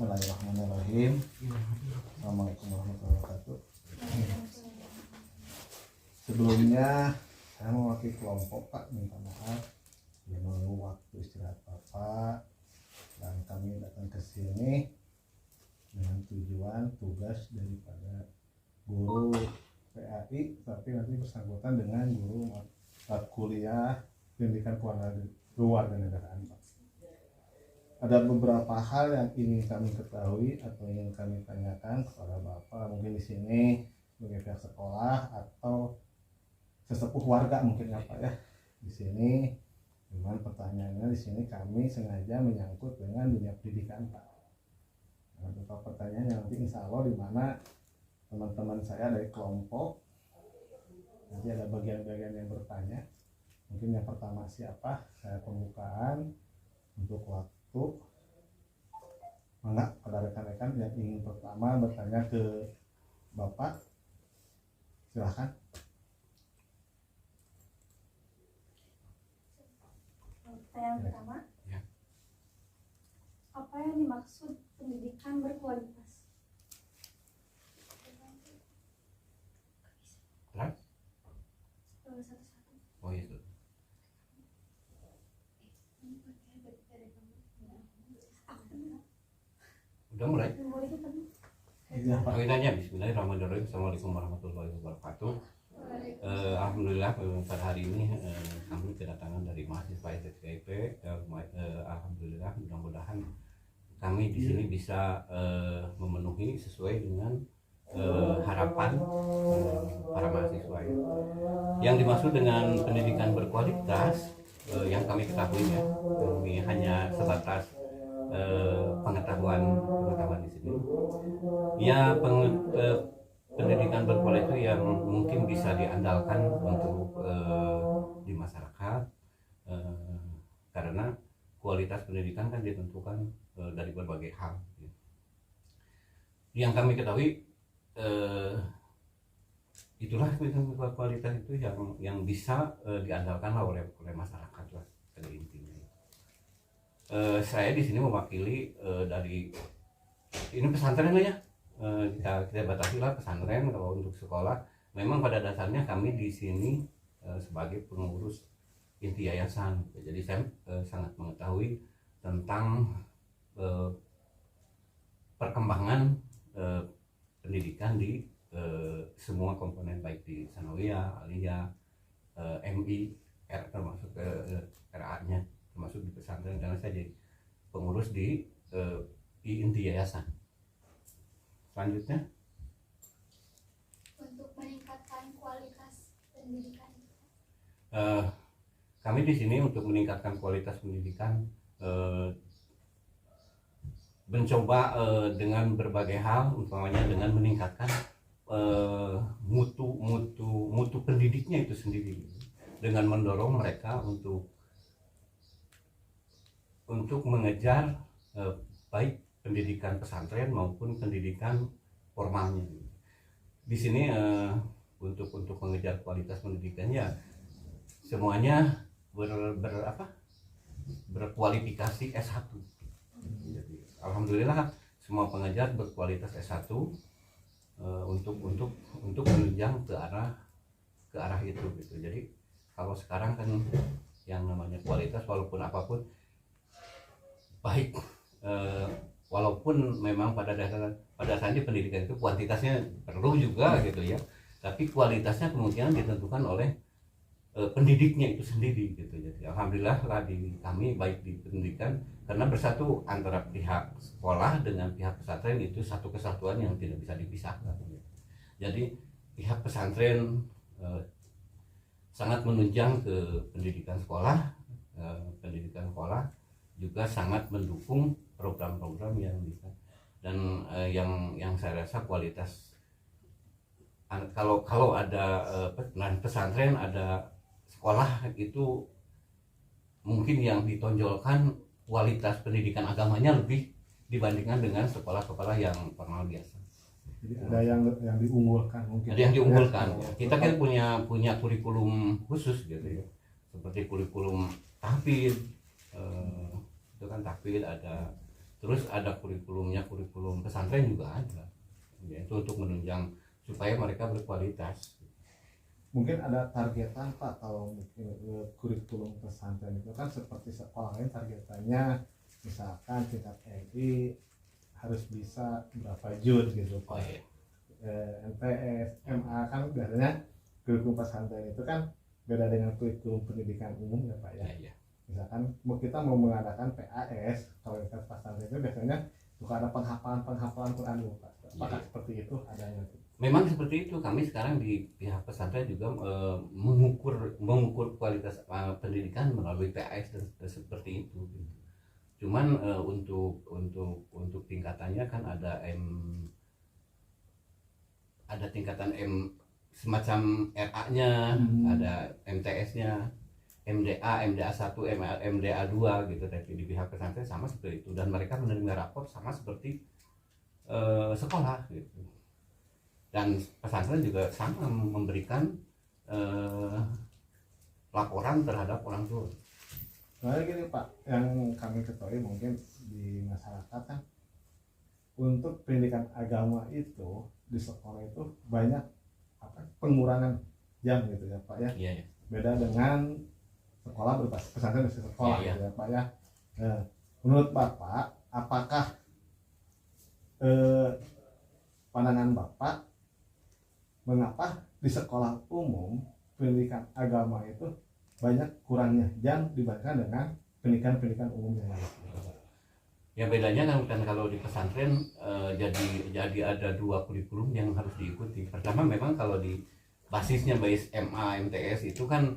Bismillahirrahmanirrahim. Assalamualaikum warahmatullahi wabarakatuh. Sebelumnya saya mewakili kelompok Pak minta maaf yang menunggu waktu istirahat Bapak, dan kami datang ke sini dengan tujuan tugas daripada guru PAI, tapi nanti bersangkutan dengan guru mata kuliah pendidikan kewarganegaraan Pak. Ada beberapa hal yang ingin kami ketahui atau ingin kami tanyakan kepada Bapak, mungkin di sini sebagai pihak sekolah atau sesepuh warga mungkin ya Pak ya. Di sini dengan pertanyaannya di sini kami sengaja menyangkut dengan dunia pendidikan Pak. Nah, beberapa pertanyaan yang nanti insya Allah di mana teman-teman saya dari kelompok nanti ada bagian-bagian yang bertanya. Mungkin yang pertama siapa? Saya pembukaan untuk waktu. Mana pada rekan-rekan yang ingin pertama bertanya ke Bapak, silahkan. Pertanyaan pertama, ya. Apa yang dimaksud pendidikan berkualitas? Terang? Satu-satu. Oh itu. Udah mulai? Iya Pak. Kami tanya Bismillahirrahmanirrahim. Assalamualaikum warahmatullahi wabarakatuh. Alhamdulillah pada hari ini kami kedatangan dari mahasiswa SSKIP. Alhamdulillah mudah-mudahan kami di sini bisa memenuhi sesuai dengan harapan para mahasiswa ya. Yang dimaksud dengan pendidikan berkualitas yang kami ketahui ya, kami hanya sebatas pengetahuan di sini. Ya pendidikan berkualitas itu yang mungkin bisa diandalkan untuk di masyarakat karena kualitas pendidikan kan ditentukan dari berbagai hal. Yang kami ketahui itulah kualitas itu yang bisa diandalkan oleh masyarakat lah pada intinya. Saya di sini mewakili dari ini pesantren ya. Kita batasi lah pesantren. Kalau untuk sekolah memang pada dasarnya kami di sini sebagai pengurus inti yayasan. Jadi saya sangat mengetahui tentang perkembangan pendidikan di semua komponen, baik di sanawiyah, aliyah, MI, termasuk RA-nya, termasuk di pesantren karena saya jadi pengurus di inti yayasan. Selanjutnya, Untuk meningkatkan kualitas pendidikan, kami di sini untuk meningkatkan kualitas pendidikan mencoba dengan berbagai hal, umpamanya dengan meningkatkan mutu pendidiknya itu sendiri, dengan mendorong mereka untuk mengejar baik pendidikan pesantren maupun pendidikan formalnya. Di sini untuk mengejar kualitas pendidikannya semuanya berkualifikasi S1. Jadi, alhamdulillah semua pengejar berkualitas S1 untuk menunjang ke arah itu gitu. Jadi kalau sekarang kan yang namanya kualitas walaupun apapun baik walaupun memang pada dasarnya pendidikan itu kuantitasnya perlu juga gitu ya, tapi kualitasnya kemungkinan ditentukan oleh pendidiknya itu sendiri gitu. Jadi alhamdulillah lah di kami baik di pendidikan karena bersatu antara pihak sekolah dengan pihak pesantren itu satu kesatuan yang tidak bisa dipisahkan. Jadi pihak pesantren sangat menunjang ke pendidikan sekolah, juga sangat mendukung program-program yang bisa, dan yang saya rasa kualitas kalau ada pesantren ada sekolah itu mungkin yang ditonjolkan kualitas pendidikan agamanya lebih dibandingkan dengan sekolah-sekolah yang formal biasa. Jadi ada yang diunggulkan mungkin. Ada yang diunggulkan. Ya. Kita kan punya kurikulum khusus gitu ya. Seperti kurikulum tahfidz, itu kan tahfidz ada, Terus ada kurikulum pesantren juga ada, ya, itu untuk menunjang supaya mereka berkualitas. Mungkin ada targetan Pak, kalau mungkin kurikulum pesantren itu kan seperti sekolah lain targetannya misalkan tingkat MI harus bisa berapa juz gitu Oh Pak. iya. MTS, MA kan biasanya kurikulum pesantren itu kan beda dengan kurikulum pendidikan umum ya Pak ya. Ya, ya. Misalkan kita mau mengadakan PAS, kalau kita pesantren itu biasanya suka ada penghafalan Quran dulu Pak. Apakah Iya. seperti itu adanya? Memang seperti itu, kami sekarang di pihak pesantren juga mengukur kualitas pendidikan melalui PAS dan seperti itu gitu. Cuman untuk tingkatannya kan ada tingkatan semacam RA-nya, ada MTS-nya, MDA 1, MDA 2 gitu. Tapi di pihak pesantren sama seperti itu, dan mereka menerima rapor sama seperti sekolah gitu. Dan pesantren juga sama memberikan laporan terhadap orang tua. Soalnya gini Pak, yang kami ketahui mungkin di masyarakat kan untuk pendidikan agama itu di sekolah itu banyak pengurangan jam gitu ya Pak ya. Iya, ya. Beda dengan sekolah berbasis pesantren berbasis sekolah Iya, iya. gitu ya Pak ya. Nah, menurut Bapak, apakah pandangan Bapak mengapa di sekolah umum pendidikan agama itu banyak kurangnya jam dibandingkan dengan pendidikan umum yang lain? Ya bedanya kan kalau di pesantren jadi ada dua kurikulum yang harus diikuti. Pertama memang kalau di basisnya basis MA MTS itu kan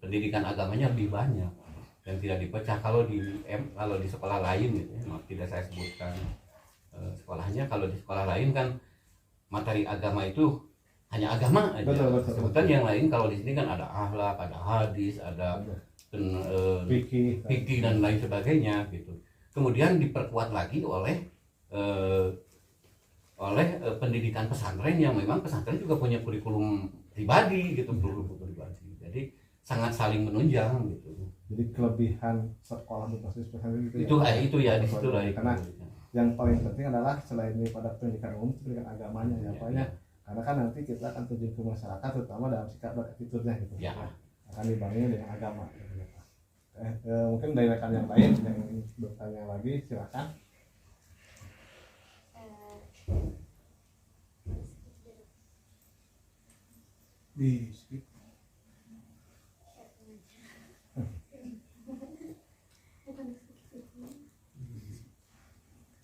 pendidikan agamanya lebih banyak dan tidak dipecah. Kalau di sekolah lain gitu ya, maaf tidak saya sebutkan sekolahnya. Kalau di sekolah lain kan materi agama itu hanya agama aja. Betul. Sebutan yang lain kalau di sini kan ada akhlak, ada hadis, ada fikih dan lain sebagainya gitu. Kemudian diperkuat lagi oleh pendidikan pesantren yang memang pesantren juga punya kurikulum pribadi gitu, kurikulum pribadi. Jadi sangat saling menunjang gitu. Jadi kelebihan sekolah berbasis pesantren Itu ya di situ lah. Karena yang paling penting adalah selain daripada pendidikan umum, pendidikan agamanya ya Pak ya. Karena kan nanti kita akan terjun ke masyarakat terutama dalam sikap dan attitude-nya gitu Ya. akan dibandingin dengan agama gitu, ya, Pak. Mungkin dari rekan yang lain yang ingin bertanya lagi silakan. Di skip.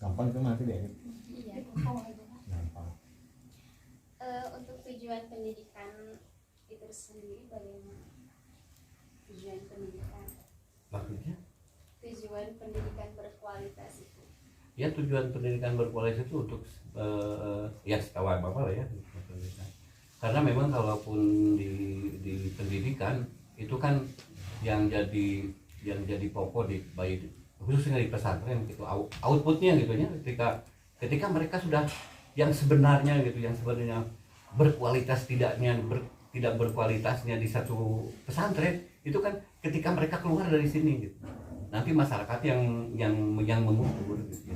Gampang itu nanti deh. Iya. Gampang. Untuk tujuan pendidikan itu sendiri bagaimana? Tujuan pendidikan berkualitas itu. Ya tujuan pendidikan berkualitas itu untuk ya setahu Bapak lah ya. Karena memang kalaupun di pendidikan itu kan yang jadi pokok di baik khususnya di pesantren gitu, outputnya gitu ya, ketika mereka sudah yang sebenarnya berkualitas tidak berkualitasnya di satu pesantren itu kan ketika mereka keluar dari sini gitu, nanti masyarakat yang mengukur gitu.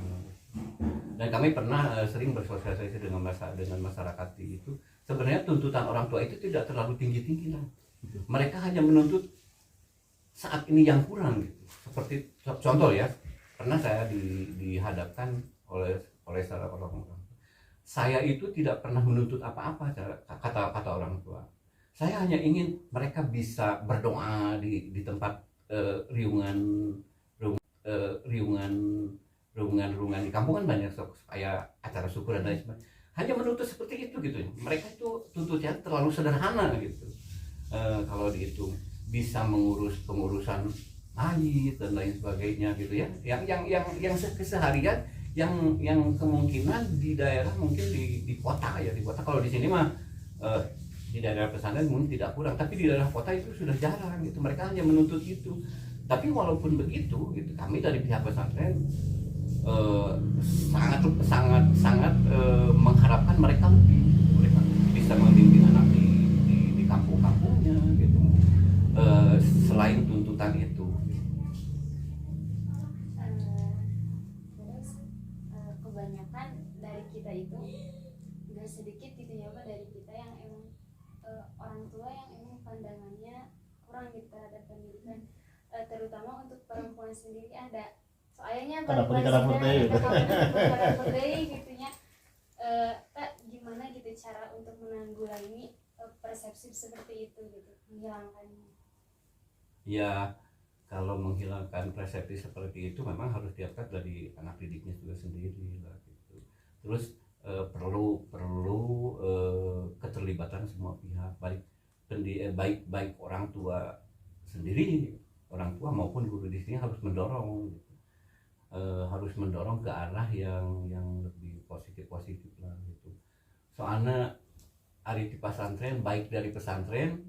Dan kami pernah sering bersosialisasi dengan masyarakat itu. Sebenarnya tuntutan orang tua itu tidak terlalu tinggi lah. Mereka hanya menuntut saat ini yang kurang gitu. Seperti contoh ya, pernah saya dihadapkan oleh salah orang. Saya itu tidak pernah menuntut apa-apa, kata orang tua. Saya hanya ingin mereka bisa berdoa di tempat riungan di kampung kan banyak, supaya acara syukur dan lain sebagainya. Hanya menuntut seperti itu gitu. Mereka itu tuntutnya terlalu sederhana gitu. Kalau dihitung bisa mengurus pengurusan mayit dan lain sebagainya gitu ya. Yang keseharian yang kemungkinan di daerah mungkin di kota ya, di kota. Kalau di sini mah di daerah pesantren mungkin tidak kurang, tapi di daerah kota itu sudah jarang gitu. Mereka hanya menuntut itu. Tapi walaupun begitu gitu, kami dari pihak pesantren sangat mengharapkan mereka bisa memimpin anak di kampung-kampungnya gitu. Selain tuntutan itu. Terus kebanyakan dari kita itu nggak sedikit gitu ya Pak, dari kita yang emang orang tua yang emang pandangannya kurang gitu terhadap pendidikan. Terutama untuk perempuan sendiri ada soalnya gitunya. Tak gimana gitu cara untuk menanggulangi persepsi seperti itu gitu, menghilangkannya. Ya, kalau menghilangkan persepsi seperti itu memang harus diangkat dari anak didiknya juga sendiri lah gitu. Terus perlu keterlibatan semua pihak, baik orang tua sendiri, orang tua maupun guru di sini harus mendorong gitu. Harus mendorong ke arah yang lebih positif lah gitu. Soalnya hari di pesantren, baik dari pesantren,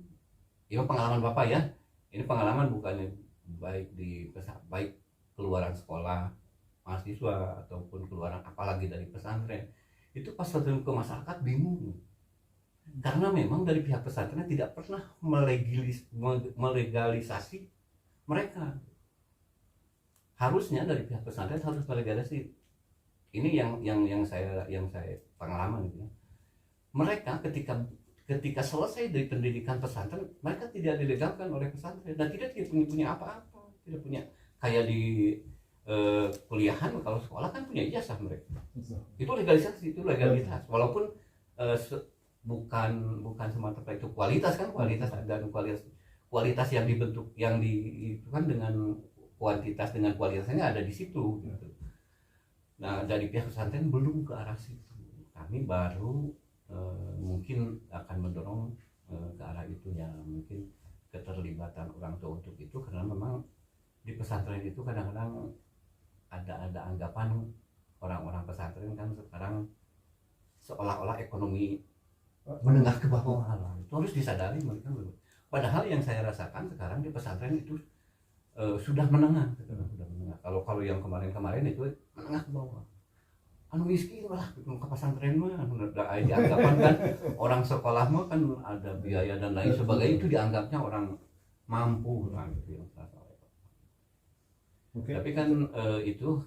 ini pengalaman Bapak ya, ini pengalaman bukannya baik keluaran sekolah mahasiswa ataupun keluaran apalagi dari pesantren, itu pas terjun ke masyarakat bingung karena memang dari pihak pesantren tidak pernah melegalisasi mereka. Harusnya dari pihak pesantren harus melegalisasi. Ini yang saya pengalaman gitu ya. Mereka ketika selesai dari pendidikan pesantren, mereka tidak dilegalkan oleh pesantren dan tidak punya apa-apa, tidak punya kayak di kuliahan. Kalau sekolah kan punya ijazah mereka. Itu legalisasi, itu legalitas. Walaupun bukan semata itu kualitas kan, kualitas dan kualitas yang dibentuk itu kan dengan kuantitas dengan kualitasnya ada di situ gitu. Nah, dari pihak pesantren belum ke arah situ. Kami baru mungkin akan mendorong ke arah itu ya, mungkin keterlibatan orang tua untuk itu, karena memang di pesantren itu kadang-kadang ada anggapan orang-orang pesantren kan sekarang seolah-olah ekonomi menengah ke bawah lah. Itu harus disadari mereka. Padahal yang saya rasakan sekarang di pesantren itu sudah menengah, sudah menengah. Kalau yang kemarin itu menengah ke bawah. Anu miskin lah ke pesantren mah dianggapan kan orang sekolah mah kan ada biaya dan lain sebagainya, itu dianggapnya orang mampu lah gitu yang saya. Tapi kan itu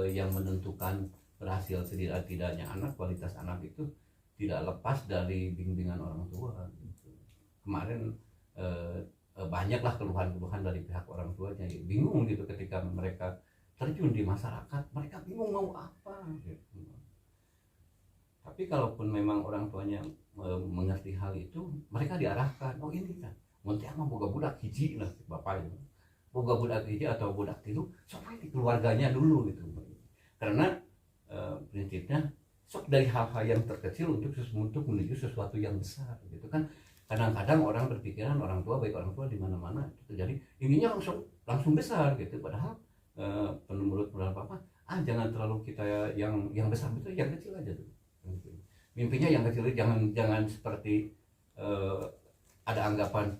yang menentukan berhasil tidaknya anak, kualitas anak itu tidak lepas dari bimbingan orang tua gitu. Kemarin banyaklah keluhan-keluhan dari pihak orang tuanya, bingung gitu ketika mereka terjun di masyarakat, mereka bingung mau apa gitu. Tapi kalaupun memang orang tuanya mengerti hal itu, mereka diarahkan, oh ini kan nanti mah boga budak hiji lah bapaknya, boga budak hiji atau budak tilu sampai di keluarganya dulu gitu. Karena prinsipnya sok dari hal-hal yang terkecil untuk menuju sesuatu yang besar gitu kan. Kadang-kadang orang berpikiran orang tua, baik orang tua di mana-mana itu terjadi inginnya langsung besar gitu, padahal menurut Bapak jangan terlalu kita yang besar itu, yang kecil aja tuh. Mimpinya yang kecil, jangan seperti ada anggapan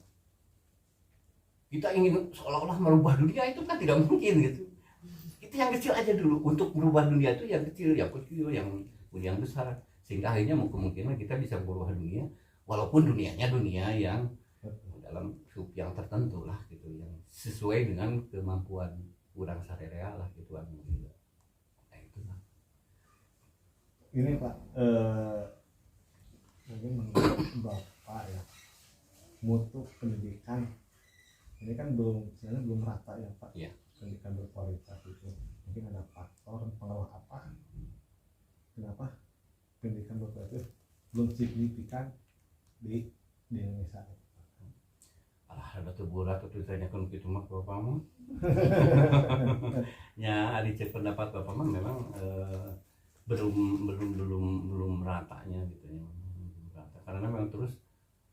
kita ingin seolah-olah merubah dunia, itu kan tidak mungkin gitu. Itu yang kecil aja dulu, untuk merubah dunia itu yang kecil yang besar, sehingga akhirnya kemungkinan kita bisa merubah dunia, walaupun dunianya dunia yang dalam sub yang tertentu lah gitu, yang sesuai dengan kemampuan kurang sarerea lah gitu kan. Nah itu lah. Ini Pak, mungkin menurut Bapak ya, mutu pendidikan ini kan sebenarnya belum rata ya Pak. Iya. Pendidikan berkualitas itu mungkin ada faktor pengaruh apa, kenapa pendidikan berkualitas belum signifikan di Indonesia? Ada tuh bulat tuh ditanya kan gitu mah Bapak mah. Ya, dicek pendapat Bapak mah memang belum ratanya gitu ya. Rata. Karena memang terus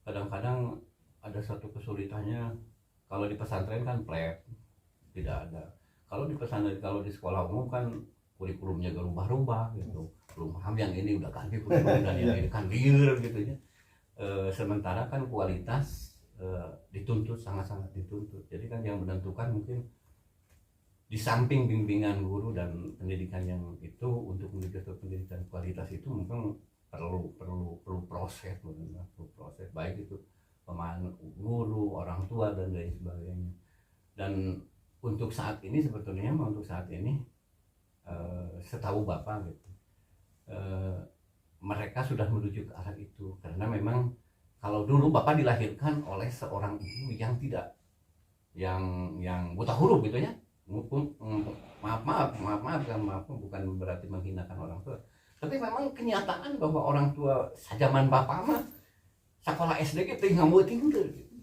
kadang-kadang ada satu kesulitannya, kalau di pesantren kan flat, tidak ada. Kalau di pesantren, kalau di sekolah umum kan kurikulumnya berubah-ubah gitu. Belum paham yang ini udah ganti kurikulum dan yang ini kan liar gitu ya. Sementara kan kualitas dituntut, sangat-sangat dituntut. Jadi kan yang menentukan mungkin di samping bimbingan guru dan pendidikan yang itu, untuk menuju ke pendidikan kualitas itu mungkin perlu proses, baik itu pemahaman guru, orang tua dan lain sebagainya. Dan untuk saat ini sebetulnya setahu Bapak gitu, mereka sudah menuju ke arah itu, karena memang kalau dulu Bapak dilahirkan oleh seorang ibu yang tidak yang buta huruf gitu ya. Maaf, bukan berarti menghinakan orang tua, tapi memang kenyataan bahwa orang tua zaman Bapak mah sekolah SD gitu nggak tinggal gitu.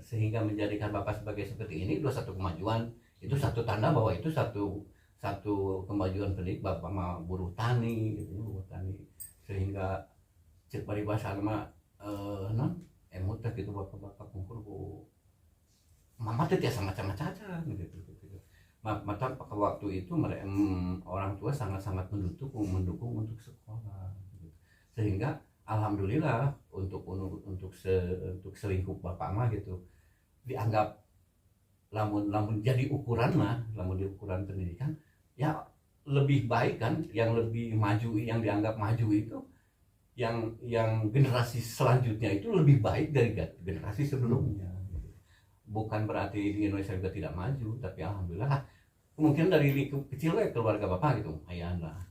Sehingga menjadikan Bapak sebagai seperti ini itu satu kemajuan, itu satu tanda bahwa itu satu kemajuan pendidik. Bapak mah buruh tani gitu, buruh tani, sehingga cek paribasa mah non emut gitu bapak kumpul ku mama teh tiasa macam-macam gitu. Mata waktu itu mereka orang tua sangat mendukung untuk sekolah gitu. Sehingga alhamdulillah untuk selingkuh bapak mah gitu dianggap lamun jadi ukuran mah, lamun di ukuran pendidikan ya lebih baik kan, yang lebih maju, yang dianggap maju itu yang generasi selanjutnya itu lebih baik dari generasi sebelumnya. Bukan berarti di Indonesia juga tidak maju, tapi alhamdulillah kemungkinan dari lingkup kecil keluarga bapak gitu ayah lah.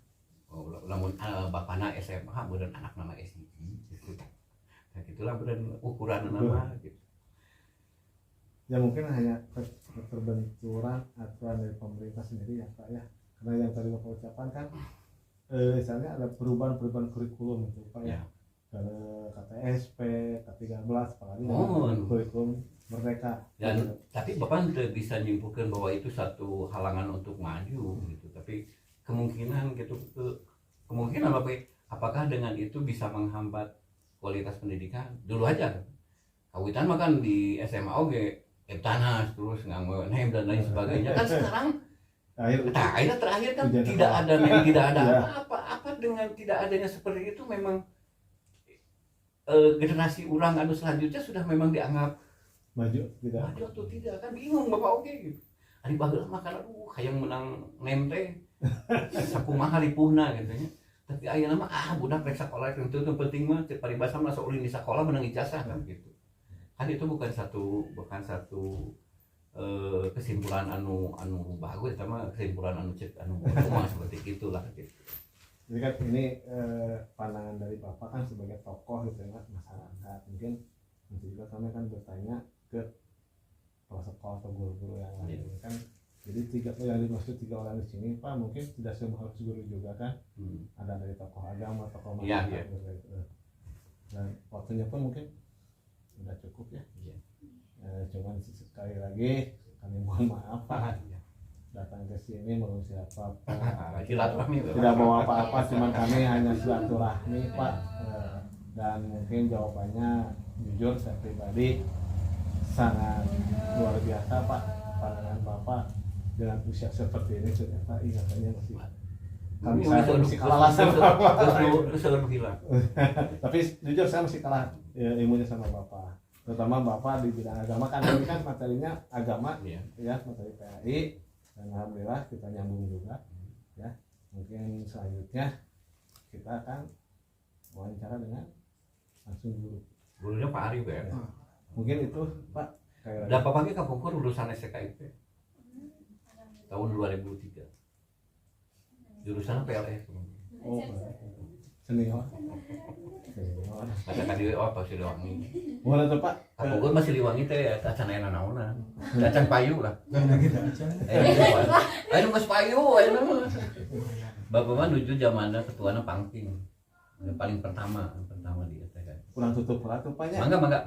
Namun bapaknya SMA kemudian anak nama SIG gitu. Nah, itulah beran ukuran nama gitu. Ya mungkin hanya keterbenturan aturan dari pemerintah sendiri ya Pak ya, karena yang tadi Bapak ucapkan kan misalnya ada perubahan kurikulum itu Pak ya, ke KTSP, K13 apalagi kurikulum merdeka. Dan tapi Bapak tidak bisa nyimpulkan bahwa itu satu halangan untuk maju gitu, tapi kemungkinan Bapak, apakah dengan itu bisa menghambat kualitas pendidikan? Dulu aja kawitan makan di SMA oke Eptanas terus nggak nem dan lain sebagainya kan sekarang terakhir kan tidak ada apa dengan tidak adanya seperti itu. Memang generasi orang anu selanjutnya sudah memang dianggap maju atau tidak kan bingung Bapak oke gitu. Ari bageula makan hayang menang nem teh sakumaha ripuhna gitu nya. Tapi ayeuna mah budak rek sakola itu penting mah cek paribasa mah ulin di sekolah menang ijazah kan gitu. Kan itu bukan satu kesimpulan anu bagus, sama kesimpulan anu cuma seperti itulah gitu. Jadi kan ini pandangan dari Bapak kan sebagai tokoh gitu ya masyarakat. Mungkin nanti juga kami kan bertanya ke kepala sekolah atau guru-guru yang lain kan. Jadi yang dimaksud 3 orang di sini Pak mungkin tidak semua harus guru juga kan. Ada dari tokoh agama, tokoh masyarakat gitu. Dan waktunya pun mungkin sudah cukup ya. Cuman sekali lagi kami mohon maaf Pak datang ke sini mau siapa Pak, tidak bawa apa-apa, cuman kami hanya silaturahmi Pak. Dan mungkin jawabannya jujur saya pribadi sangat luar biasa Pak. Pandangan Bapak dengan usia seperti ini ternyata ingatannya masih kalah sama Bapak. Tapi jujur saya masih kalah ilmunya sama Bapak, terutama Bapak di bidang agama kan. Ini kan materinya agama ya, materi PAI, dan alhamdulillah kita nyambung juga ya. Mungkin selanjutnya kita akan wawancara dengan langsung gurunya Pak Arif ya. Mungkin itu Pak dan Bapaknya kapungkur lulusan SKIP tahun 2003, jurusan PLS. Senior. Ada kan di pasti Liwangi. Boleh tuh Pak. Kapungkur masih Liwangi teh acan aya naonan. Acan payu lah. Ayo geus payu ayeuna mah. Bapak mah nuju zamanna ketuana pangking. Yang paling pertama di teh kan. Kurang tutup lah tuh Pak ya. Mangga.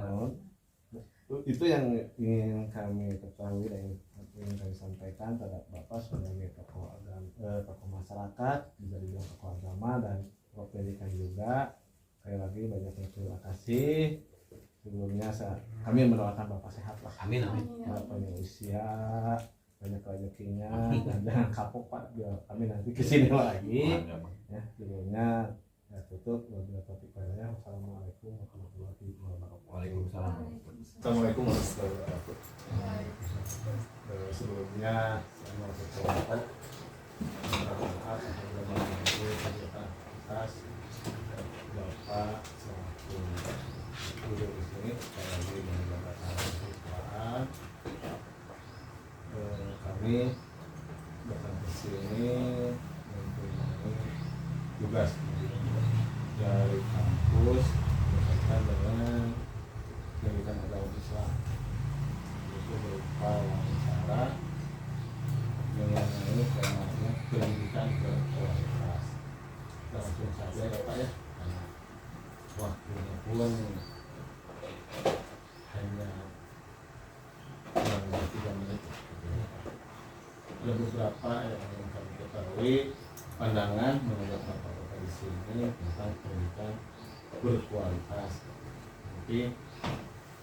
Itu yang ingin kami ketahui dan ingin kami sampaikan terhadap Bapak sebagai tokoh masyarakat, bisa dibilang tokoh agama dan tokoh pendidikan juga. Sekali lagi banyak terima kasih. Sebelumnya kami mendoakan Bapak sehat lah. Amin. Banyak usia, banyak rezekinya, dan jangan kapok Pak. Biar kami nanti kesini lagi. Ya, sebelumnya tutup. Wassalamualaikum warahmatullahi wabarakatuh. Waalaikumsalam. Assalamualaikum warahmatullahi wabarakatuh. Sebelumnya saya mau berterima kasih Bapak selaku guru di sini, sekali lagi menjabatkan keketuaan. Kami datang ke sini mempunyai tugas dari kampus berkaitan dengan pendidikan agama Islam, itu berupa wawancara mengenai temanya pendidikan berkualitas. Langsung saja ya Pak ya, karena waktunya pun hanya kurang lebih 3 menit. Ada beberapa yang kami ketahui pandangan menurut Bapak-Bapak di sini tentang pendidikan berkualitas. Nanti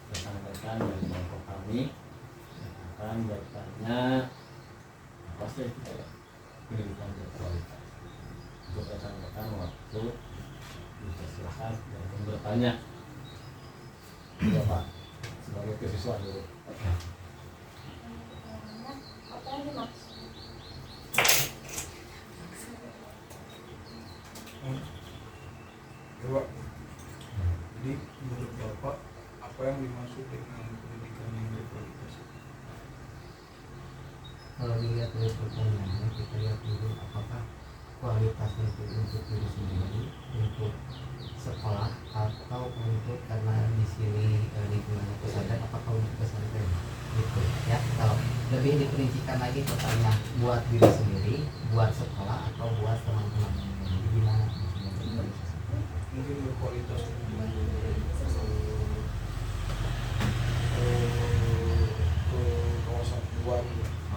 rekan-rekan dari kelompok kami akan bertanya apa sih itu pendidikan berkualitas. Untuk rekan-rekan waktu bisa silakan dan bertanya. Ya Pak, sebagai kesiswa dulu. Apa yang dimaksud? Coba. Jadi menurut Bapak apa yang dimaksud dengan pendidikan yang berkualitas? Kalau dilihat dari pertanyaannya, kita lihat dulu apakah kualitasnya itu untuk diri sendiri, untuk sekolah, atau untuk karena di sini lingkungannya pesantren, apakah untuk pesantren gitu ya. Kalau lebih diperincikan lagi pertanyaan, buat diri sendiri, buat sekolah, atau buat teman-teman, jadi gimana maksudnya berkualitas? Mungkin berkualitas untuk ke kawasan luar.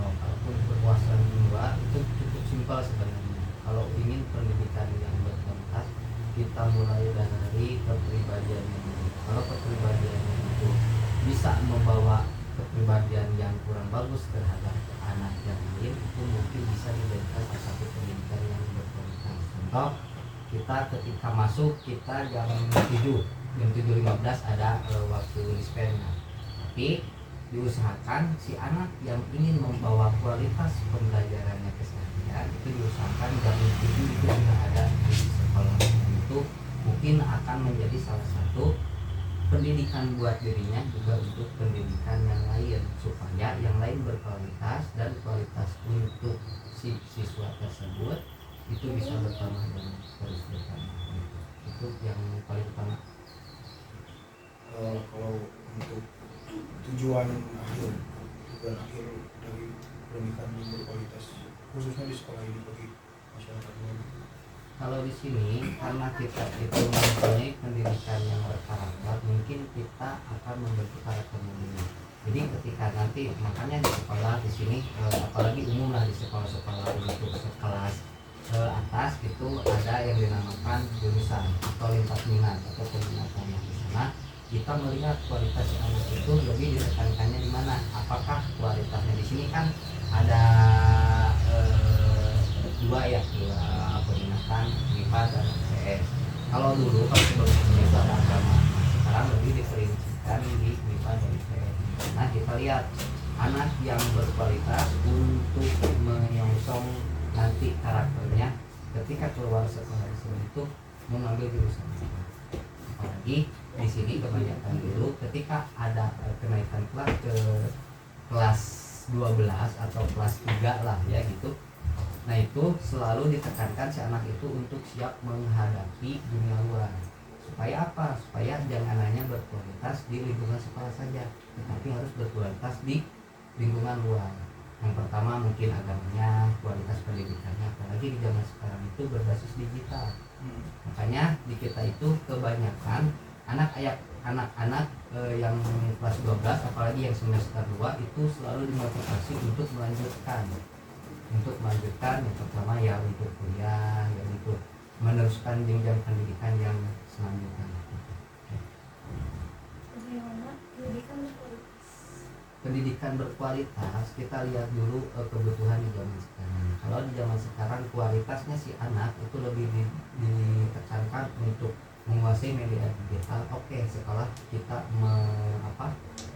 Kalaupun berwawasan luar itu cukup simpel sebenarnya. Kalau ingin pendidikan yang berkualitas, kita mulai dari kepribadiannya dulu. Kalau kepribadiannya itu bisa membawa kepribadian yang kurang bagus terhadap anak yang lain, itu mungkin bisa diberikan satu pendidikan yang berkualitas. Contoh, kita ketika masuk kita jam 7:15 ada waktu dispennya, tapi diusahakan si anak yang ingin membawa kualitas pembelajarannya keseharian itu diusahakan jam 7 itu sudah ada di sekolah. Itu mungkin akan menjadi salah satu pendidikan buat dirinya, juga untuk pendidikan yang lain, supaya yang lain berkualitas dan kualitas untuk si siswa tersebut itu bisa bertambah dan terus bertambah. Itu yang paling utama. Kalau untuk tujuan akhir dari pendidikan yang berkualitas khususnya di sekolah ini bagi masyarakat luar. Kalau di sini karena kita itu mempunyai pendidikan yang berkarakter, mungkin kita akan membentuk karakternya dulu. Jadi ketika nanti, makanya di sekolah di sini apalagi umum lah, di sekolah-sekolah untuk sekelas atas itu ada yang dinamakan jurusan atau lintas minat atau peminatan. Yang di sana kita melihat kualitas anak itu lebih ditekankannya di mana. Apakah kualitasnya di sini kan ada dua peminatan, MIPA dan CS. Kalau dulu kalau sebelumnya itu ada agama, sekarang lebih diperincikan di MIPA dan CS. Nah kita lihat anak yang berkualitas untuk menyongsong nanti karakternya ketika keluar sekolah itu mengambil jurusan apa. Apalagi di sini kebanyakan dulu ketika ada kenaikan kelas ke kelas 12 atau kelas 3 lah ya gitu. Nah itu selalu ditekankan si anak itu untuk siap menghadapi dunia luar. Supaya apa? Supaya jangan hanya berkualitas di lingkungan sekolah saja, tetapi harus berkualitas di lingkungan luar. Yang pertama mungkin agamanya, kualitas pendidikannya, apalagi di zaman sekarang itu berbasis digital. Makanya di kita itu kebanyakan anak-anak yang kelas 12 apalagi yang semester 2 itu selalu dimotivasi untuk melanjutkan yang pertama ya untuk kuliah, ya untuk meneruskan jenjang pendidikan yang selanjutnya. Bagaimana pendidikan berkualitas? Pendidikan berkualitas kita lihat dulu kebutuhan di zaman sekarang. Kalau di zaman sekarang kualitasnya si anak itu lebih ditekankan untuk menguasai media digital. Oke, sekolah kita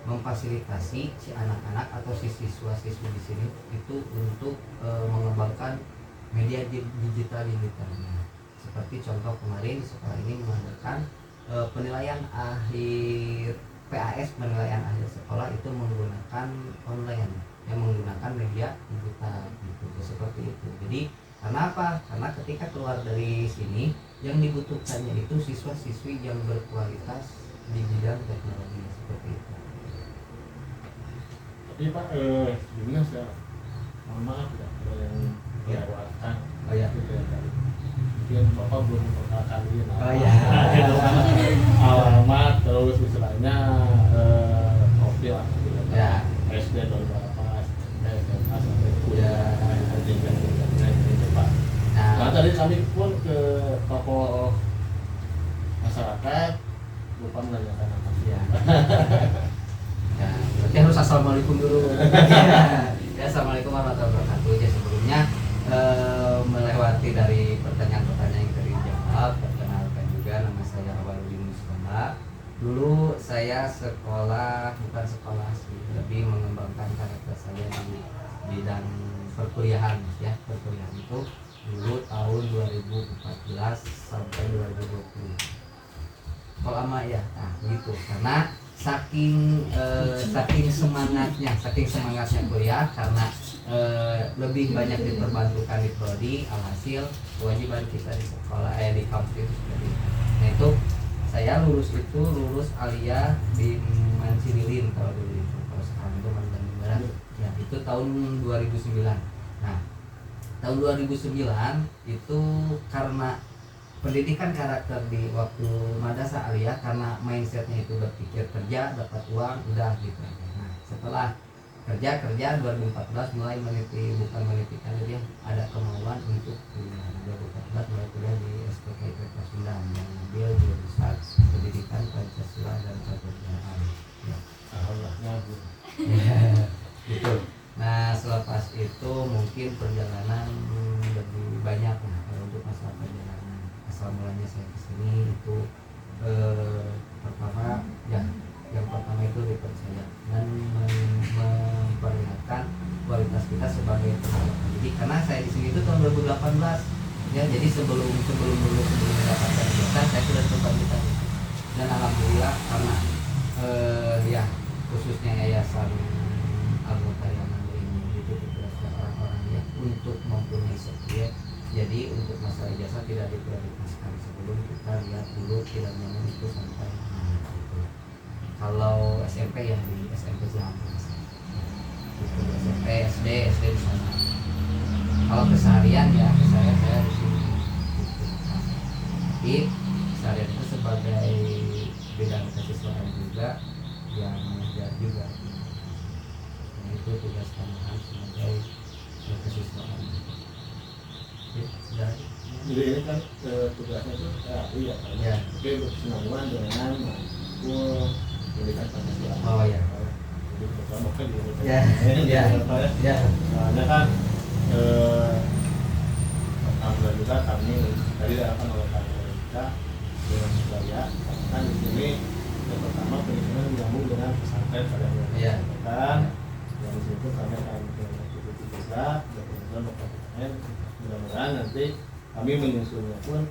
memfasilitasi si anak-anak atau si siswa-siswi di sini itu untuk mengembangkan media digitalnya. Seperti contoh kemarin di sekolah ini mengadakan penilaian akhir PAS, penilaian akhir sekolah itu menggunakan online, yang menggunakan media digital gitu, seperti itu. Jadi karena apa? Karena ketika keluar dari sini yang dibutuhkannya itu siswa-siswi yang berkualitas di bidang teknologi seperti itu. Tapi Pak, gimana saya mohon maaf ya kalau yang Ya. melewatkan Oh ya. gitu ya tadi. Mungkin Bapak belum memperkenalkan Oh ya. alamat terus istilahnya profil lah gitu Ya. SD atau berapa SMA sampai Ya. kuliah jenjang itu Pak. Nah Nah, tadi kami pun ke tokoh masyarakat lupa menanyakan apa. ya. Ya, berarti harus assalamualaikum dulu. Ya, assalamualaikum warahmatullahi wabarakatuh. Ya, sebelumnya melewati dari pertanyaan-pertanyaan yang tadi dijawab, perkenalkan juga nama saya Awaludin Mustafa. Dulu saya sekolah, bukan sekolah sih, lebih mengembangkan karakter saya di bidang perkuliahan, ya. Perkuliahan itu dulu tahun 2014 sampai 2020. Kok lama ya? Nah, begitu. Karena saking semangatnya kuliah, karena lebih banyak diperbantukan di prodi, alhasil kewajiban kita di sekolah di kampus itu seperti itu. Nah itu saya lulus Alia di Mancililin kalau dulu itu, kalau sekarang itu Mandang Barat. Ya itu tahun 2009. Nah tahun 2009 itu karena pendidikan karakter di waktu madrasah Alia, karena mindsetnya itu berpikir kerja dapat uang udah gitu aja. Nah setelah kerja 2014 mulai bukan meniti karir, ada kemauan untuk kuliah. 2014 mulai kuliah di SPK IPK Sunda yang ambil jurusan pendidikan Pancasila dan Pancasila. Ya. Alhamdulillah Bu. Gitu. Nah selepas itu mungkin perjalanan lebih banyak. Nah kalau untuk masalah perjalanan asal mulanya saya kesini itu pertama ya, yang pertama itu dipercaya dan memperlihatkan kualitas kita sebagai tenaga pendidik. Karena saya di sini itu tahun 2018 ya, jadi sebelum mendapatkan ijazah saya sudah terbantukan. Dan alhamdulillah karena ya khususnya yayasan Al-Mutayana ini itu dipercaya orang-orang yang untuk mempunyai sekian. Jadi untuk masalah ijazah tidak diprioritaskan, sebelum kita lihat dulu kinerjanya itu sampai itu. Kalau SMP ya di SMP Ciamplas, itu SMP SD di sana. Kalau keseharian ya keseharian saya di sini. Tapi keseharian itu sebagai bidang kesiswaan juga yang mengajar juga. Nah, itu tugas tambahan sebagai kesiswaan. Ya, Jadi ini kan tugasnya itu iya Pak. Ya. Oke, berkesinambungan dengan matkul pendidikan Pancasila. Oh ya. Jadi pertama kan di Ya, ya, ya. Soalnya kan alhamdulillah juga kami tadi diarahkan oleh Pak kita dengan budaya kan di sini yang pertama pendidikan digabung dengan pesantren pada yang Iya. kan dari situ kami akan mengikuti juga dan kemudian berkompeten. Mudah-mudahan nanti kami menyusunnya pun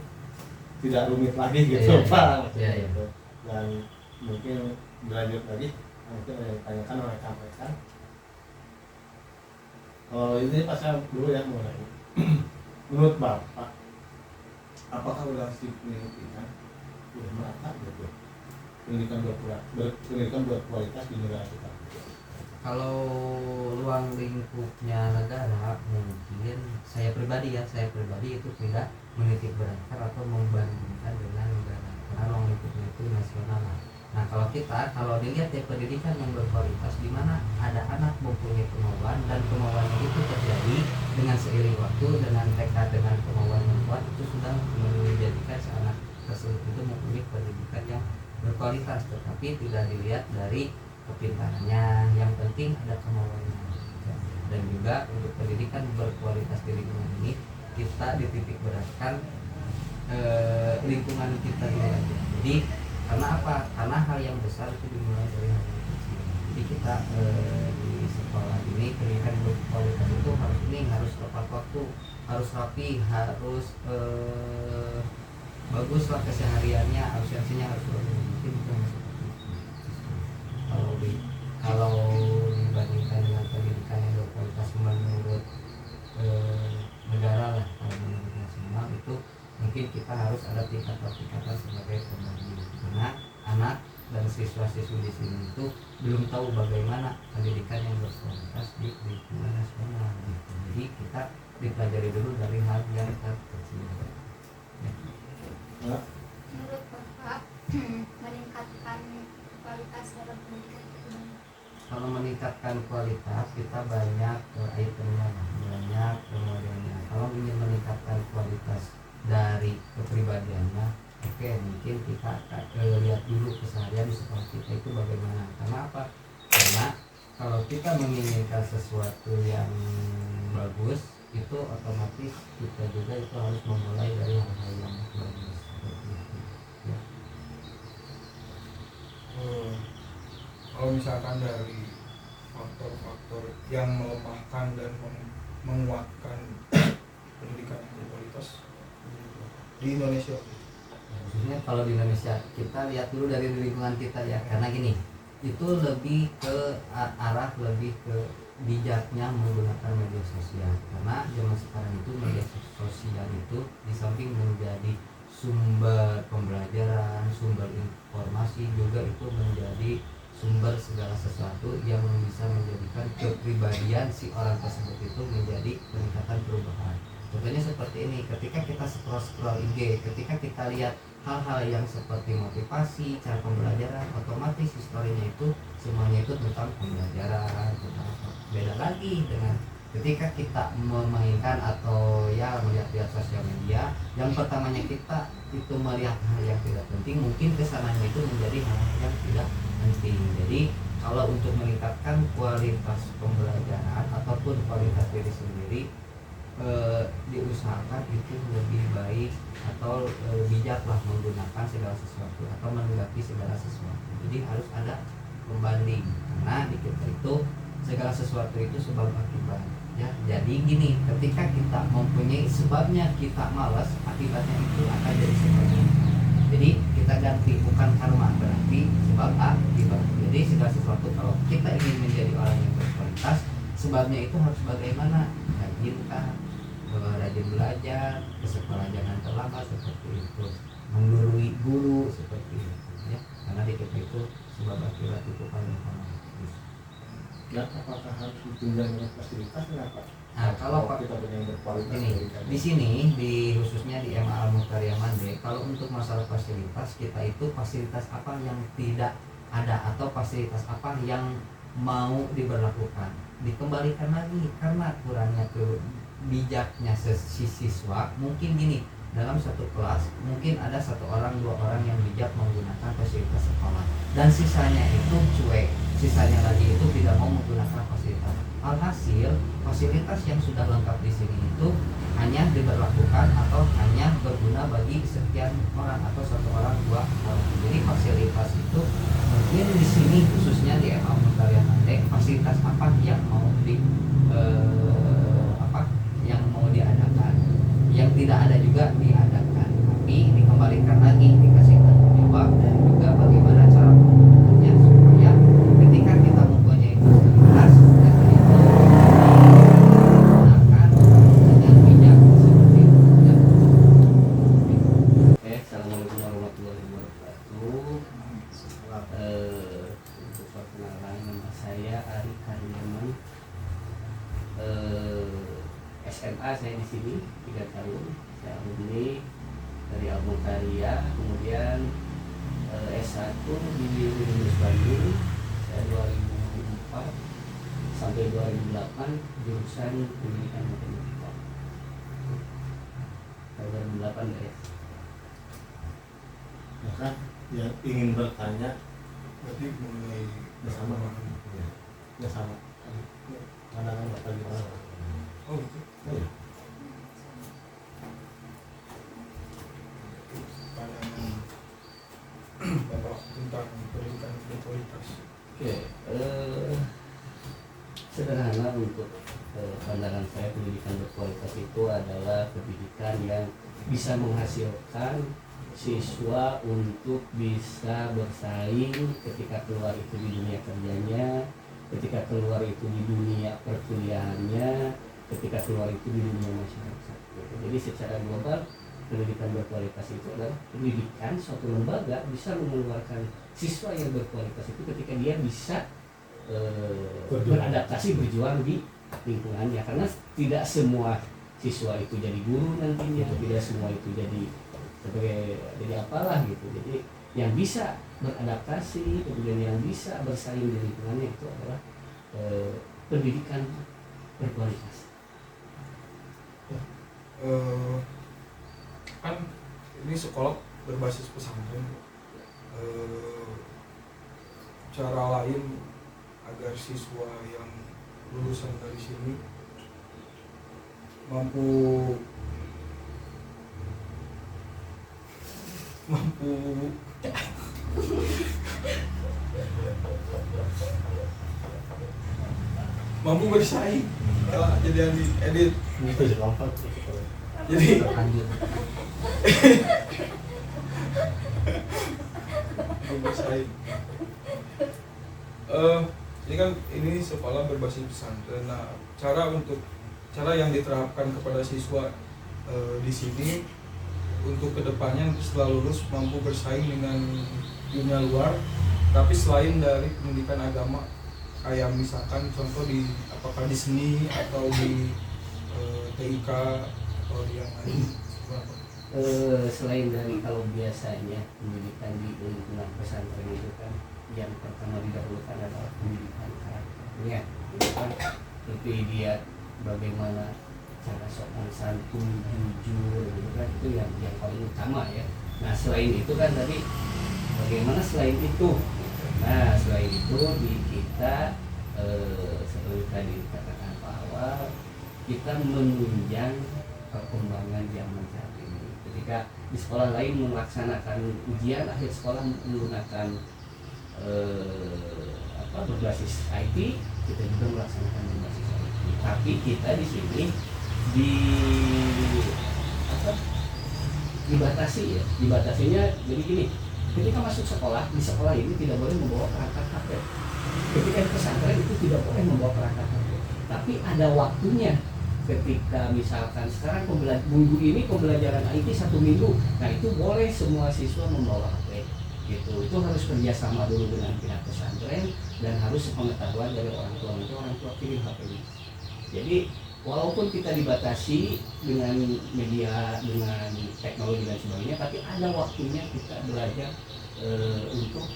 tidak rumit lagi gitu Iya, Pak. iya, iya. Gitu. Dan mungkin berlanjut lagi mungkin yang ditanyakan oleh sampaikan. Kalau ini Pak saya dulu ya mulai. Menurut Bapak, apakah udah signifikan udah merata gitu pendidikan berkualitas di negara kita? Kalau ruang lingkupnya negara, mungkin saya pribadi itu tidak menitik beratkan atau membandingkan dengan negara, karena ruang lingkupnya itu nasional. Nah kalau dilihat ya pendidikan yang berkualitas di mana ada anak mempunyai kemauan dan kemauan itu terjadi dengan seiring waktu, dengan tekad, dengan kemauan yang kuat, itu sudah menjadikan seanak tersebut itu mempunyai pendidikan yang berkualitas. Tetapi tidak dilihat dari kepintarannya, yang penting ada kemauannya. Dan juga untuk pendidikan berkualitas di lingkungan ini kita dititik beratkan lingkungan kita ini aja. Jadi karena apa? Karena hal yang besar itu dimulai dari hal yang kecil. Jadi kita di sekolah ini pendidikan berkualitas itu harus tepat waktu, harus rapi, harus bagus lah kesehariannya, absensinya harus bagus. Mungkin itu yang seperti itu. Kalau dibandingkan dengan pendidikan yang berkualitas menurut negara lah, kalau menurut nasional itu mungkin kita harus ada tingkatan sebagai pembantu, karena anak dan siswa-siswi di sini itu belum tahu bagaimana pendidikan yang berkualitas di lingkungan nasional gitu. Jadi kita dipelajari dulu dari hal yang terkecil. Ya. Menurut Bapak, meningkatkan kualitas dalam pendidikan itu gimana? Kalau meningkatkan kualitas kita banyak itemnya, banyak modelnya. Kalau ingin meningkatkan kualitas dari kepribadiannya, oke, mungkin kita lihat dulu keseharian di sekolah kita itu bagaimana. Karena apa? Karena kalau kita menginginkan sesuatu yang bagus, itu otomatis kita juga itu harus memulai dari hal-hal yang bagus seperti itu. Ya. Kalau misalkan dari faktor-faktor yang melemahkan dan menguatkan pendidikan yang berkualitas di Indonesia, Khususnya kalau di Indonesia kita lihat dulu dari lingkungan kita ya, karena gini, itu lebih ke arah lebih ke bijaknya menggunakan media sosial. Karena zaman sekarang itu media sosial itu di samping menjadi sumber pembelajaran, sumber informasi, juga itu menjadi sumber segala sesuatu yang bisa menjadikan kepribadian si orang tersebut itu menjadi peningkatan perubahan. Contohnya seperti ini, ketika kita scroll IG, ketika kita lihat hal-hal yang seperti motivasi, cara pembelajaran, otomatis historinya itu semuanya itu tentang pembelajaran, tentang apa. Beda lagi dengan ketika kita memainkan atau ya melihat sosial media, yang pertamanya kita itu melihat hal yang tidak penting, mungkin kesananya itu menjadi hal yang tidak penting. Jadi kalau untuk meningkatkan kualitas pembelajaran ataupun kualitas diri sendiri, diusahakan itu lebih baik atau bijaklah menggunakan segala sesuatu atau menanggapi segala sesuatu. Jadi harus ada pembanding, karena di kita itu segala sesuatu itu sebab akibat ya. Jadi gini, ketika kita mempunyai sebabnya kita malas, akibatnya itu akan jadi sebabnya. Jadi kita ganti, bukan karma, berarti sebab akibat. Jadi segala sesuatu kalau kita ingin menjadi orang yang berkualitas, sebabnya itu harus bagaimana? Rajin belajar, ke sekolah jangan terlambat seperti itu, menggurui guru seperti itu ya. Karena di kita itu sebab akibat itu paling utama. Dan apakah harus ditunjang dengan fasilitas kenapa? Nah, kalau kita punya yang berkualitas ini pendidikan. di sini khususnya di MA Al-Muqtaria Mande, kalau untuk masalah fasilitas kita itu fasilitas apa yang tidak ada atau fasilitas apa yang mau diberlakukan, dikembalikan lagi karena kurangnya bijaknya si siswa. Mungkin gini, dalam satu kelas mungkin ada 1 orang 2 orang yang bijak menggunakan fasilitas sekolah dan sisanya itu cuek, sisanya lagi itu tidak mau menggunakan fasilitas. Alhasil fasilitas yang sudah lengkap di sini itu hanya diberlakukan atau hanya berguna bagi sekian orang atau 1 orang 2 orang. Jadi fasilitas itu mungkin di sini khususnya di MA Muqtaria Mande, fasilitas apa yang mau yang mau diadakan, yang tidak ada juga diadakan, tapi dikembalikan lagi, dikasih tanggung jawab dan juga bagaimana cara menggunakannya supaya ketika kita mempunyai fasilitas itu digunakan dengan bijak seperti itu ya. Oke, assalamualaikum warahmatullahi wabarakatuh. Untuk perkenalan, nama saya Ari Karyaman. SMA saya di sini 3 tahun, saya alumni dari Al-Muqtaria, kemudian S1 di Universitas Bandung, saya 2004 sampai 2008 jurusan pendidikan matematika. 2008 ya. Maka yang ingin bertanya berarti mengenai bersama ya sama pandangan Bapak gimana? oh gitu. Iya. Pandangan Bapak tentang pendidikan berkualitas. Oke, sederhana untuk pandangan saya, pendidikan berkualitas itu adalah pendidikan yang bisa menghasilkan siswa untuk bisa bersaing ketika keluar itu di dunia kerjanya, ketika keluar itu di dunia perkuliahannya, ketika keluar itu di dunia masyarakat. Jadi secara global pendidikan berkualitas itu adalah pendidikan suatu lembaga bisa mengeluarkan siswa yang berkualitas itu ketika dia bisa beradaptasi berjuang di lingkungannya, karena tidak semua siswa itu jadi guru nantinya, tidak semua itu jadi apalah gitu. Jadi yang bisa beradaptasi kemudian yang bisa bersaing di lingkungannya itu adalah pendidikan berkualitas. Kan ini sekolah berbasis pesantren, cara lain agar siswa yang lulusan dari sini mampu bersaing. Jadi yang diedit jadi Lanjut. bersaing. Ini kan ini sekolah berbasis pesantren. Nah, cara yang diterapkan kepada siswa di sini untuk kedepannya setelah lulus mampu bersaing dengan dunia luar, tapi selain dari pendidikan agama, kayak misalkan contoh di apakah di seni atau di TIK atau di yang lain. Selain dari kalau biasanya pendidikan di lingkungan pesantren itu kan yang pertama didahulukan adalah pendidikan karakternya, gitu kan, seperti dia bagaimana cara sopan santun, jujur, gitu kan, itu yang paling utama ya. Nah selain itu kan tadi bagaimana selain itu, nah selain itu di kita seperti tadi dikatakan Pak awal, kita menunjang perkembangan zaman saat ini. Ketika di sekolah lain melaksanakan ujian akhir sekolah menggunakan berbasis IT, kita juga melaksanakan berbasis IT. Tapi kita di sini dibatasinya jadi gini. Ketika masuk sekolah, di sekolah ini tidak boleh membawa perangkat HP. Ketika di pesantren itu tidak boleh membawa perangkat HP. Tapi ada waktunya. Ketika misalkan sekarang minggu ini pembelajaran IT 1 minggu, nah itu boleh semua siswa membawa HP. Gitu. Itu harus kerjasama dulu dengan pihak pesantren dan harus sepengetahuan dari orang tua, nanti orang tua kirim HP-nya. Jadi walaupun kita dibatasi dengan media, dengan teknologi dan sebagainya, tapi ada waktunya kita belajar untuk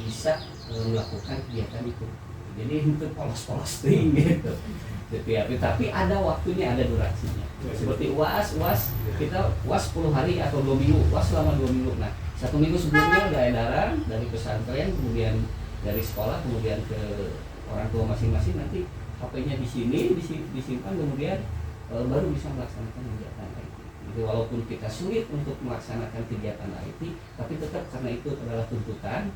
bisa melakukan kegiatan itu. Jadi itu polos-polos gitu. Tapi ada waktunya, ada durasinya. Seperti UAS kita UAS 10 hari atau 2 minggu, UAS selama 2 minggu. Nah 1 minggu sebelumnya ada edaran dari pesantren, kemudian dari sekolah, kemudian ke orang tua masing-masing, nanti HP-nya di sini disimpan, kemudian baru bisa melaksanakan kegiatan IT. Jadi walaupun kita sulit untuk melaksanakan kegiatan IT, tapi tetap karena itu adalah tuntutan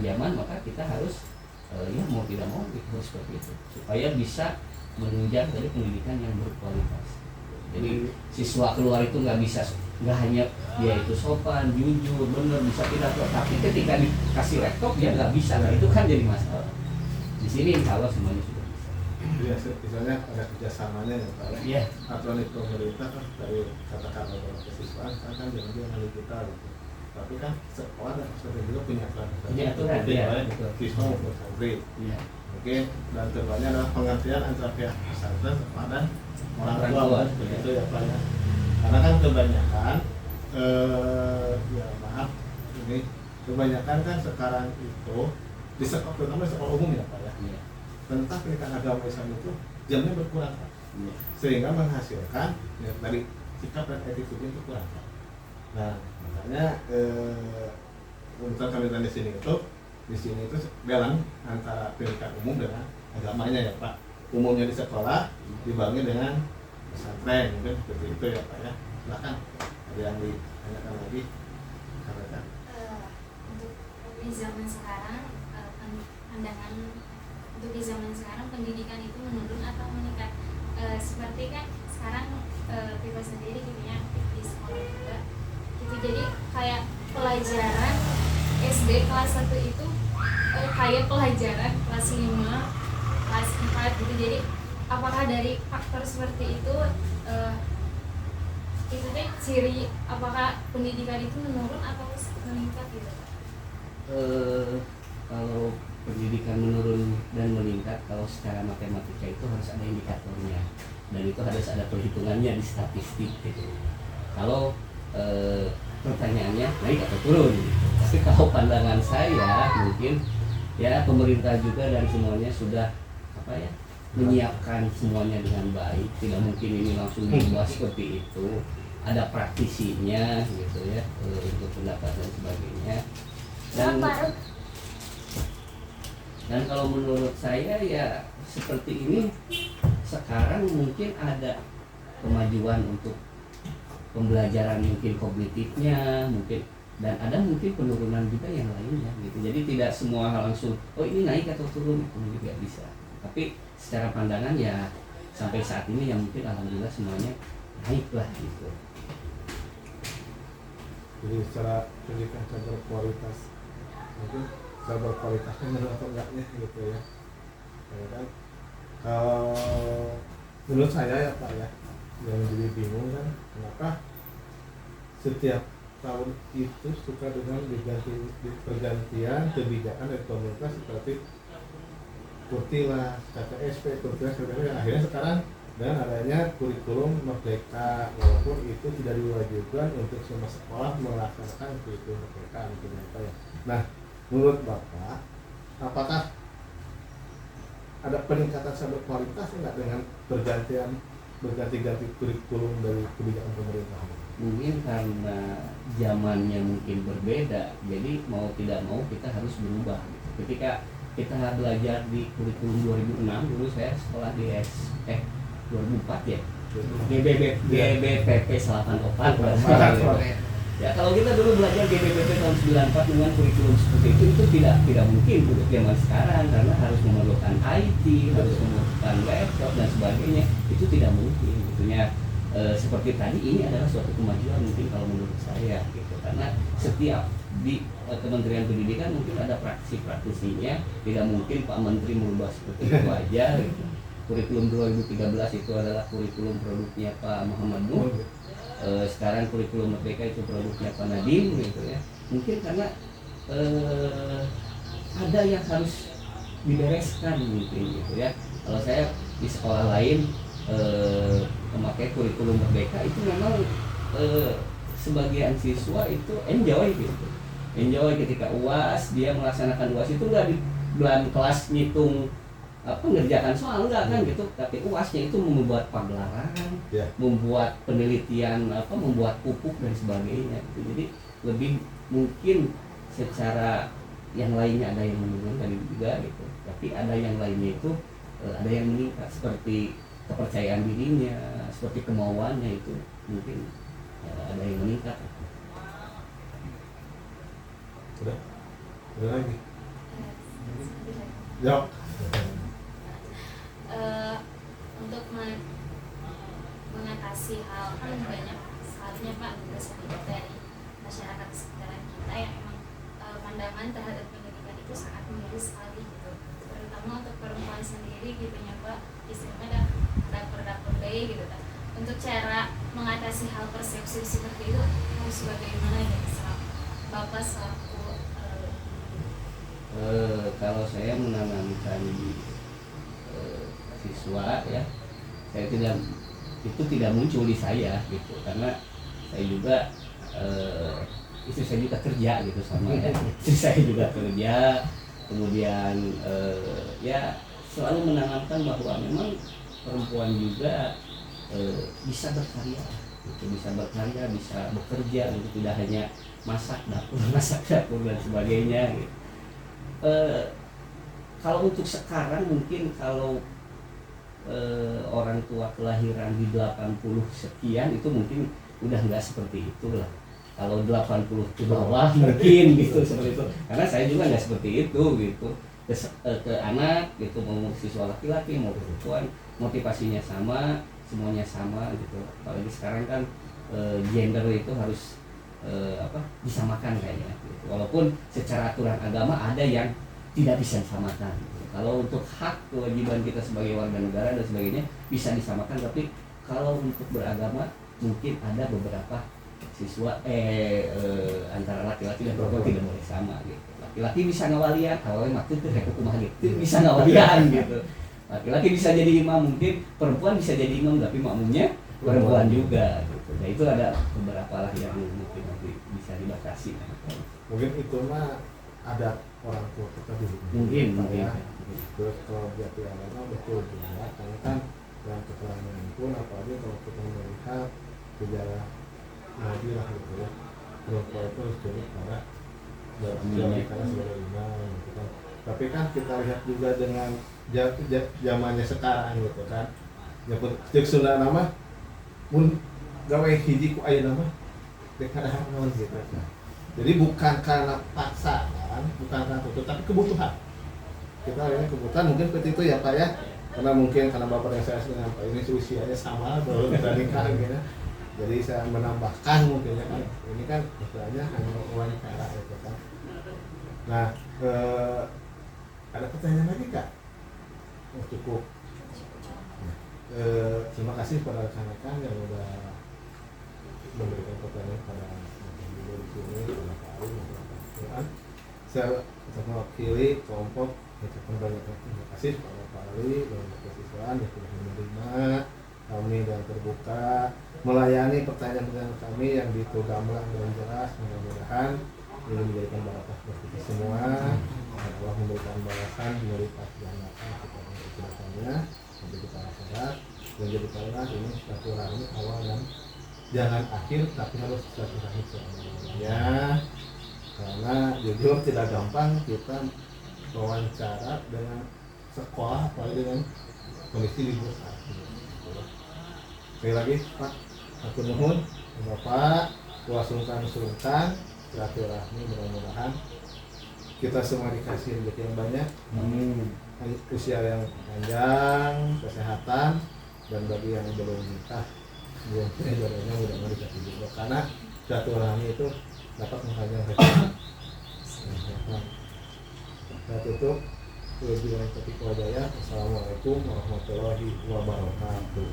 zaman, maka kita harus ya mau tidak mau harus seperti itu supaya bisa menunjang dari pendidikan yang berkualitas. Jadi siswa keluar itu nggak hanya dia itu sopan, jujur, benar, bisa pidato, tapi ketika dikasih laptop dia nggak bisa. Nah itu kan jadi masalah. Di sini kalau semuanya sudah bisa. Ya, misalnya ada kerjasamanya ya Pak. Iya. Aturan itu pemerintah kan dari katakan kesiswaan kan jangan dia ngalih kita gitu. Tapi kan sekolah dan pesantren juga punya aturan. Punya aturan, iya, betul. Siswa maupun santri. Iya. Oke, dan terbanyak adalah pengertian antara pihak pesantren, sekolah dan orang Orang tua, tua, begitu ya Pak ya. Karena kan kebanyakan ya maaf ini kebanyakan kan sekarang itu di sekolah, terutama di sekolah umum ya Pak ya. Iya. Tentang pendidikan agama Islam itu jamnya berkurang Pak. Iya. Sehingga menghasilkan ya, dari sikap dan attitude itu kurang Pak. Nah makanya untuk kami di sini itu balance antara pendidikan umum dengan agamanya ya Pak. Umumnya di sekolah dibangun dengan pesantren, mungkin seperti itu ya Pak ya. Silakan ada yang ditanyakan lagi. Katakan. Untuk di zaman sekarang pandangan untuk di zaman sekarang pendidikan itu menurun atau meningkat? Seperti kan sekarang kita sendiri gitu ya, aktif di sekolah juga gitu, jadi kayak pelajaran SD kelas 1 itu kayak pelajaran kelas 5, kelas 4 gitu. Jadi apakah dari faktor seperti itu itu teh ciri apakah pendidikan itu menurun atau meningkat gitu? Kalau pendidikan menurun dan meningkat, kalau secara matematika itu harus ada indikatornya dan itu harus ada perhitungannya di statistik gitu. Kalau pertanyaannya naik atau turun gitu. Tapi kalau pandangan saya mungkin ya pemerintah juga dan semuanya sudah menyiapkan semuanya dengan baik, tidak mungkin ini langsung diubah seperti itu, ada praktisinya gitu ya, untuk pendapat dan sebagainya. Dan kalau menurut saya ya seperti ini sekarang mungkin ada kemajuan untuk pembelajaran mungkin kognitifnya mungkin, dan ada mungkin penurunan juga yang lainnya gitu. Jadi tidak semua hal langsung oh ini naik atau turun itu juga bisa. Tapi secara pandangan ya sampai saat ini yang mungkin alhamdulillah semuanya naik lah gitu. Jadi secara pendidikan secara berkualitas, mungkin secara berkualitasnya menurut atau enggaknya gitu ya. Ya kan? Kalau menurut saya ya Pak ya, yang jadi bingung kan kenapa setiap tahun itu suka dengan pergantian kebijakan dari pemerintah seperti Kurtila, KTSP, Kurtila, yang akhirnya sekarang dengan adanya kurikulum merdeka, walaupun itu tidak diwajibkan untuk semua sekolah melaksanakan kurikulum merdeka gitu ya. Nah, menurut Bapak, apakah ada peningkatan secara kualitas enggak dengan berganti-ganti kurikulum dari kebijakan pemerintah? Mungkin karena zamannya mungkin berbeda, jadi mau tidak mau kita harus berubah gitu. Ketika kita belajar di kurikulum 2006, dulu saya sekolah di 2004 ya, GBPP 84 ya. Kalau kita dulu belajar GBPP tahun 94 dengan kurikulum seperti itu tidak mungkin untuk zaman sekarang, karena harus memerlukan IT, harus memerlukan laptop dan sebagainya, itu tidak mungkin gitunya. Seperti tadi ini adalah suatu kemajuan mungkin kalau menurut saya gitu, karena setiap di Kementerian Pendidikan mungkin ada praktisinya, tidak mungkin Pak Menteri merubah seperti itu aja gitu. Kurikulum 2013 itu adalah kurikulum produknya Pak Muhammad Nuh, sekarang kurikulum merdeka itu produknya Pak Nadiem gitu ya. Mungkin karena ada yang harus dibereskan mungkin gitu ya. Kalau saya di sekolah lain memakai kurikulum merdeka itu memang sebagian siswa itu enjoy gitu, enjoy ketika UAS, dia melaksanakan UAS itu nggak di bulan kelas ngitung ngerjakan soal enggak kan gitu, tapi UASnya itu membuat pagelaran, membuat penelitian membuat pupuk dan sebagainya gitu. Jadi lebih mungkin secara yang lainnya ada yang menurun juga gitu, tapi ada yang lainnya itu ada yang meningkat, seperti kepercayaan dirinya, seperti kemauannya itu mungkin ada yang meningkat. Udah lagi. Jawab. Untuk mengatasi hal kan banyak sekalinya Pak dari masyarakat sekitar kita yang emang pandangan terhadap pendidikan itu sangat miris sekali gitu, terutama untuk perempuan sendiri gitu ya Pak, istilahnya dapur gitu kan. Untuk cara mengatasi hal persepsi seperti itu harus bagaimana ya Bapak selaku kalau saya menanamkan siswa ya, saya tidak muncul di saya gitu, karena saya juga istri saya juga kerja gitu sama ya, istri saya juga kerja, kemudian ya selalu menanamkan bahwa memang perempuan juga bisa berkarya gitu, bisa bekerja gitu, tidak hanya masak dapur dan sebagainya gitu. Kalau untuk sekarang mungkin kalau orang tua kelahiran di 80 sekian itu mungkin udah nggak seperti itulah. Kalau 80 ke bawah mungkin gitu seperti itu, karena saya juga nggak seperti itu gitu. Ke anak gitu, mau siswa laki-laki mau perempuan, motivasinya sama, semuanya sama gitu. Apalagi sekarang kan gender itu harus disamakan kayaknya gitu. Walaupun secara aturan agama ada yang tidak bisa disamakan gitu. Kalau untuk hak kewajiban kita sebagai warga negara dan sebagainya bisa disamakan, tapi kalau untuk beragama mungkin ada beberapa siswa antara laki-laki dan perempuan tidak boleh sama gitu. Laki-laki bisa ngawalian, kalau maksud itu kayak kumaha gitu, bisa ngawalian gitu. Laki-laki bisa jadi imam, mungkin perempuan bisa jadi imam tapi makmumnya perempuan juga gitu. Nah itu ada beberapa lah yang mungkin nanti bisa dibatasi. Mungkin itu mah ada orang tua kita dulu. Mungkin. Terus kalau berarti agama betul juga, karena kan dalam keterangan pun apalagi kalau kita melihat sejarah Nabi lah gitu ya, perempuan itu harus jadi karena karena sebagai imam gitu kan. Tapi kan kita lihat juga dengan zamannya sekarang gitu kan, ya cek Sunda nama pun gawe hiji ku ayeuna mah dek kadang gitu. Jadi bukan karena paksaan, bukan karena itu, tapi kebutuhan. Kita ini kebutuhan mungkin seperti itu ya Pak ya, karena mungkin karena Bapak dan saya dengan Pak ini usianya sama baru kita nikah gitu. Jadi saya menambahkan mungkin ya kan, ini kan istilahnya hanya wawancara gitu kan. Nah, ada pertanyaan lagi Kak? Oh, cukup. Terima kasih pada rekan-rekan yang sudah memberikan pertanyaan pada di sini, pada Pak Ali, Pak. Saya mewakili kelompok mengucapkan banyak terima kasih kepada Pak Ali dan kesiswaan yang sudah menerima kami dan terbuka melayani pertanyaan-pertanyaan kami yang itu gamblang dan jelas. Mudah-mudahan ini menjadikan barakah buat kita semua. Allah memberikan balasan berlipat ganda untuk kedepannya sampai kita akhirat, dan jadikanlah ini silaturahmi awal dan jangan akhir, tapi harus silaturahmi selamanya. Karena jujur tidak gampang kita wawancara dengan sekolah apalagi dengan kondisi libur saat ini. Sekali lagi Pak, aku nuhun Bapak, sungkan silaturahmi, mudah-mudahan kita semua dikasih rezeki yang banyak, usia yang panjang, kesehatan, dan bagi yang belum nikah belum jodohnya mudah-mudahan dikasih juga, karena silaturahmi itu dapat menghasilkan rezeki. Saya tutup. Assalamualaikum warahmatullahi wabarakatuh.